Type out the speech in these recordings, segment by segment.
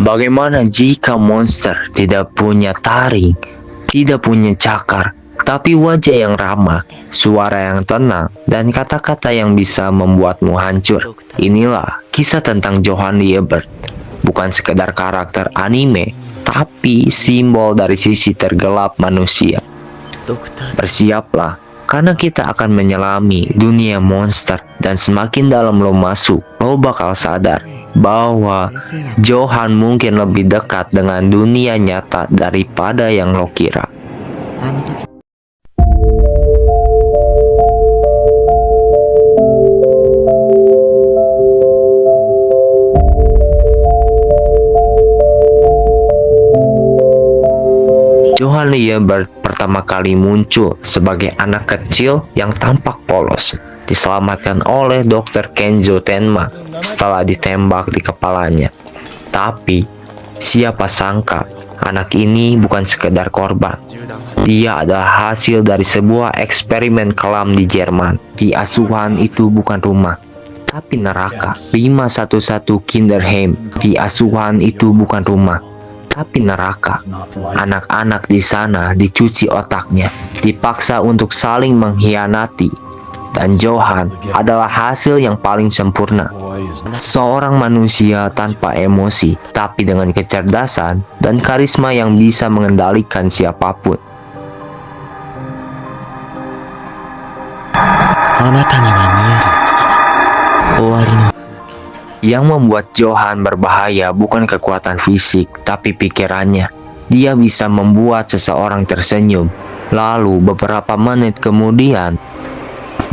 Bagaimana jika monster tidak punya taring, tidak punya cakar, tapi wajah yang ramah, suara yang tenang, dan kata-kata yang bisa membuatmu hancur? Inilah kisah tentang Johann Liebert. Bukan sekedar karakter anime, tapi simbol dari sisi tergelap manusia. Bersiaplah, karena kita akan menyelami dunia monster, dan semakin dalam lo masuk, lo bakal sadar bahwa Johann mungkin lebih dekat dengan dunia nyata daripada yang lo kira. Johann Liebert pertama kali muncul sebagai anak kecil yang tampak polos, diselamatkan oleh Dr. Kenzo Tenma setelah ditembak di kepalanya. Tapi, siapa sangka anak ini bukan sekedar korban. Dia adalah hasil dari sebuah eksperimen kelam di Jerman. Di asuhan itu bukan rumah, tapi neraka. 511 Kinderheim. Di asuhan itu bukan rumah, tapi neraka. Anak-anak di sana dicuci otaknya, dipaksa untuk saling mengkhianati. Dan Johann adalah hasil yang paling sempurna. Seorang manusia tanpa emosi, tapi dengan kecerdasan dan karisma yang bisa mengendalikan siapapun. Yang membuat Johann berbahaya bukan kekuatan fisik, tapi pikirannya. Dia bisa membuat seseorang tersenyum, lalu beberapa menit kemudian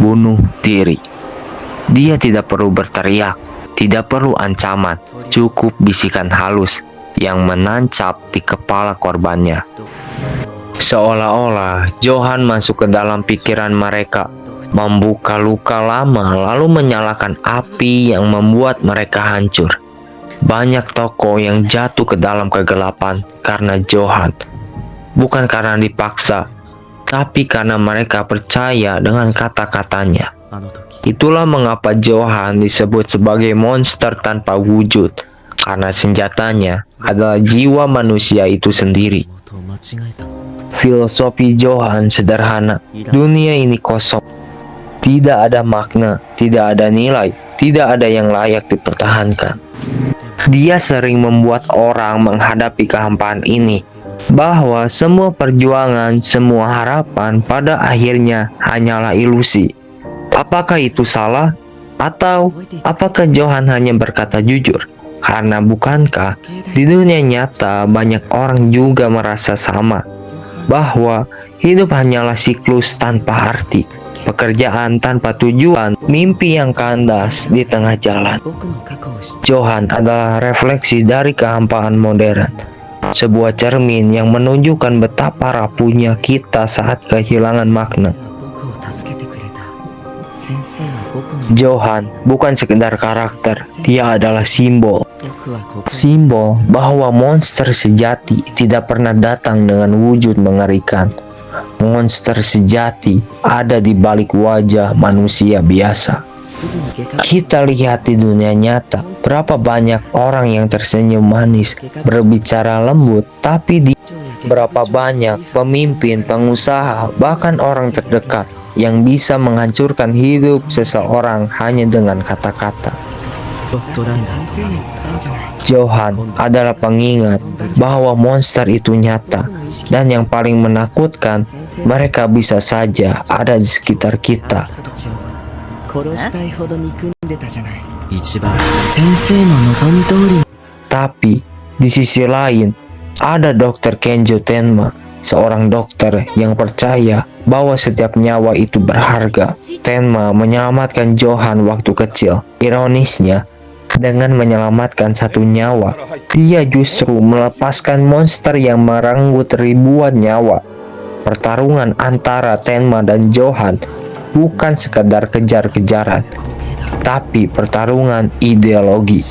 bunuh diri. Dia tidak perlu berteriak, tidak perlu ancaman, cukup bisikan halus yang menancap di kepala korbannya. Seolah-olah Johann masuk ke dalam pikiran mereka, membuka luka lama lalu menyalakan api yang membuat mereka hancur. Banyak tokoh yang jatuh ke dalam kegelapan karena Johann, bukan karena dipaksa, tapi karena mereka percaya dengan kata-katanya. Itulah mengapa Johann disebut sebagai monster tanpa wujud, karena senjatanya adalah jiwa manusia itu sendiri. Filosofi Johann sederhana, dunia ini kosong. Tidak ada makna, tidak ada nilai, tidak ada yang layak dipertahankan. Dia sering membuat orang menghadapi kehampaan ini, bahwa semua perjuangan, semua harapan pada akhirnya hanyalah ilusi. Apakah itu salah? Atau apakah Johann hanya berkata jujur? Karena bukankah di dunia nyata banyak orang juga merasa sama, bahwa hidup hanyalah siklus tanpa arti, pekerjaan tanpa tujuan, mimpi yang kandas di tengah jalan. Johann adalah refleksi dari kehampaan modern, sebuah cermin yang menunjukkan betapa rapuhnya kita saat kehilangan makna. Johann bukan sekedar karakter, dia adalah simbol. Simbol bahwa monster sejati tidak pernah datang dengan wujud mengerikan. Monster sejati ada di balik wajah manusia biasa. Kita lihat di dunia nyata, berapa banyak orang yang tersenyum manis, berbicara lembut, tapi berapa banyak pemimpin, pengusaha, bahkan orang terdekat yang bisa menghancurkan hidup seseorang hanya dengan kata-kata. Johann adalah pengingat bahwa monster itu nyata, dan yang paling menakutkan, mereka bisa saja ada di sekitar kita. Tapi di sisi lain, ada Dr. Kenzo Tenma, seorang dokter yang percaya bahwa setiap nyawa itu berharga. Tenma menyelamatkan Johann waktu kecil. Ironisnya, dengan menyelamatkan satu nyawa, dia justru melepaskan monster yang merenggut ribuan nyawa. Pertarungan antara Tenma dan Johann bukan sekadar kejar-kejaran, tapi pertarungan ideologi.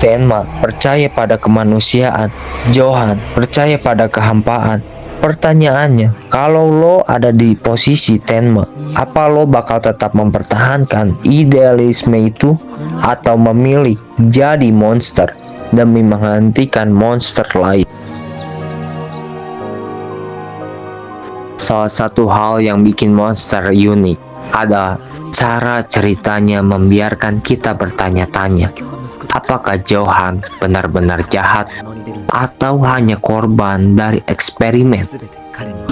Tenma percaya pada kemanusiaan, Johann percaya pada kehampaan. Pertanyaannya, kalau lo ada di posisi Tenma, apa lo bakal tetap mempertahankan idealisme itu, atau memilih jadi monster demi menghentikan monster lain. Salah satu hal yang bikin monster unik adalah cara ceritanya membiarkan kita bertanya-tanya, apakah Johan benar-benar jahat atau hanya korban dari eksperimen?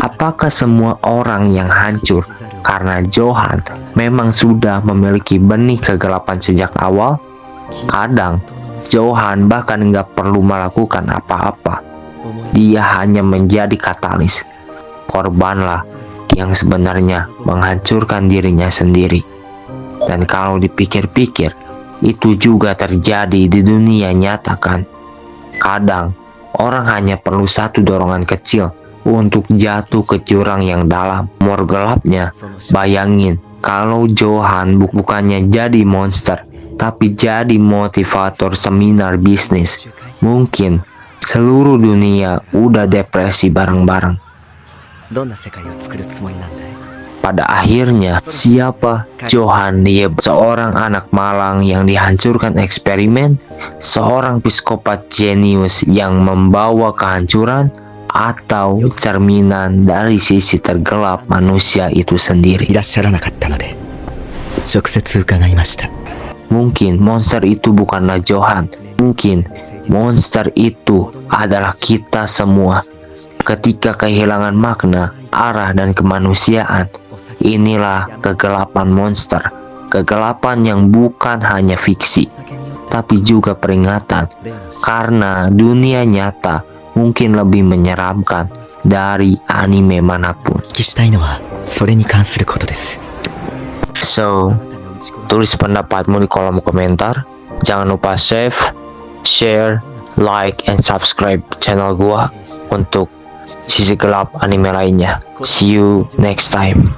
Apakah semua orang yang hancur karena Johan memang sudah memiliki benih kegelapan sejak awal? Kadang Johan bahkan nggak perlu melakukan apa-apa. Dia hanya menjadi katalis. Korbanlah yang sebenarnya menghancurkan dirinya sendiri. Dan kalau dipikir-pikir, itu juga terjadi di dunia nyata kan? Kadang orang hanya perlu satu dorongan kecil untuk jatuh ke jurang yang dalam. Umur gelapnya, bayangin kalau Johan bukannya jadi monster, tapi jadi motivator seminar bisnis. Mungkin seluruh dunia udah depresi bareng-bareng. Pada akhirnya, siapa Johan Lieb? Seorang anak malang yang dihancurkan eksperimen, seorang psikopat jenius yang membawa kehancuran, atau cerminan dari sisi tergelap manusia itu sendiri? Mungkin monster itu bukanlah Johan. Mungkin monster itu adalah kita semua. Ketika kehilangan makna, arah, dan kemanusiaan, inilah kegelapan monster. Kegelapan yang bukan hanya fiksi, tapi juga peringatan. Karena dunia nyata mungkin lebih menyeramkan dari anime manapun. So, tulis pendapatmu di kolom komentar. Jangan lupa save, share, like, and subscribe channel gua untuk sisi gelap anime lainnya. See you next time.